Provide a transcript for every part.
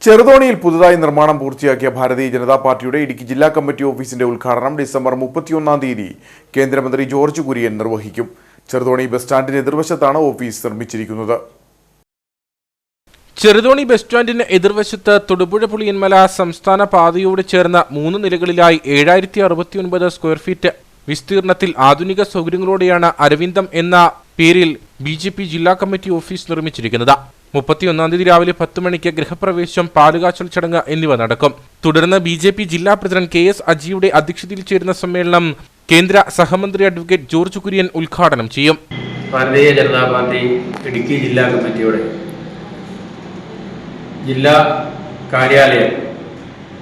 ചെറുതോണിയിൽ പുതുതായി നിർമ്മാണം പൂർത്തിയാക്കിയ ഭാരതീയ ജനതാ പാർട്ടിയുടെ ഇടുക്കി ജില്ലാ കമ്മിറ്റി ഓഫീസിന്റെ ഉദ്ഘാടനം ഡിസംബർ 31-ാം തീയതി കേന്ദ്രമന്ത്രി ജോർജ് കുര്യൻ നിർവഹിക്കും. ചെറുതോണി ബസ് സ്റ്റാൻഡിന് എതിർവശത്താണ് ഓഫീസ് നിർമ്മിച്ചിരിക്കുന്നത്. ചെറുതോണി ബസ് സ്റ്റാൻഡിന് എതിർവശത്ത് തൊടുപുഴ പുളിയന്മല സംസ്ഥാന പാതയോട് ചേർന്ന 3 നിലകളിലായി 7069 സ്ക്വയർ ഫീറ്റ് വിസ്തീർണത്തിൽ ആധുനിക സൗകര്യങ്ങളോടെയാണ് അരവിന്ദം എന്ന പേരിൽ BJP ജില്ലാ കമ്മിറ്റി ഓഫീസ് നിർമ്മിച്ചിരിക്കുന്നത്. 31-ാം തീയതി രാവിലെ 10 മണിക്ക് ഗൃഹപ്രവേശം, പാലുകാച്ചൽ ചടങ്ങ് എന്നിവ നടക്കും. തുടർന്ന് BJP ജില്ലാ പ്രസിഡന്റ് KS അജിയുടെ അധ്യക്ഷതയിൽ ചേരുന്ന സമ്മേളനം കേന്ദ്ര സഹമന്ത്രി അഡ്വക്കേറ്റ് ജോർജ് കുര്യൻ ഉദ്ഘാടനം ചെയ്യും. ഭാരതീയ ജനതാ പാർട്ടി ഇടുക്കി ജില്ലാ കമ്മിറ്റിയുടെ ജില്ലാ കാര്യാലയം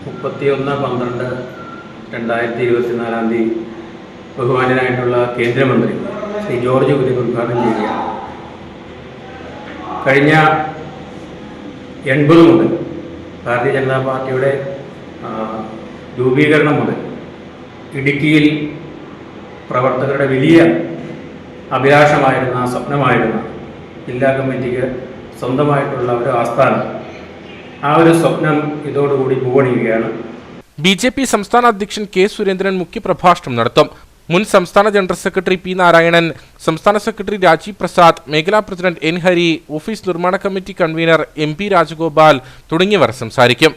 31/12/2024 തീയതി ബഹുമാന്യനായിട്ടുള്ള കേന്ദ്രമന്ത്രി ശ്രീ ജോർജ് കുര്യൻ ഉദ്ഘാടനം ചെയ്യുകയാണ്. കഴിഞ്ഞ 80 മുതൽ ഭാരതീയ ജനതാ പാർട്ടിയുടെ രൂപീകരണം മുതൽ ഇടുക്കിയിൽ പ്രവർത്തകരുടെ വലിയ അഭിലാഷമായിരുന്ന, സ്വപ്നമായിരുന്ന ജില്ലാ കമ്മിറ്റിക്ക് സ്വന്തമായിട്ടുള്ള ഒരു ആസ്ഥാനം, ആ ഒരു സ്വപ്നം ഇതോടുകൂടി പൂവണിയുകയാണ്. BJP സംസ്ഥാന അധ്യക്ഷൻ K സുരേന്ദ്രൻ മുഖ്യപ്രഭാഷണം നടത്തും. മുൻ സംസ്ഥാന ജനറൽ സെക്രട്ടറി P നാരായണൻ, സംസ്ഥാന സെക്രട്ടറി രാജീവ് പ്രസാദ്, മേഖലാ പ്രസിഡന്റ് N ഹരി, ഓഫീസ് നിർമ്മാണ കമ്മിറ്റി കൺവീനർ MP രാജഗോപാൽ തുടങ്ങിയവർ സംസാരിക്കും.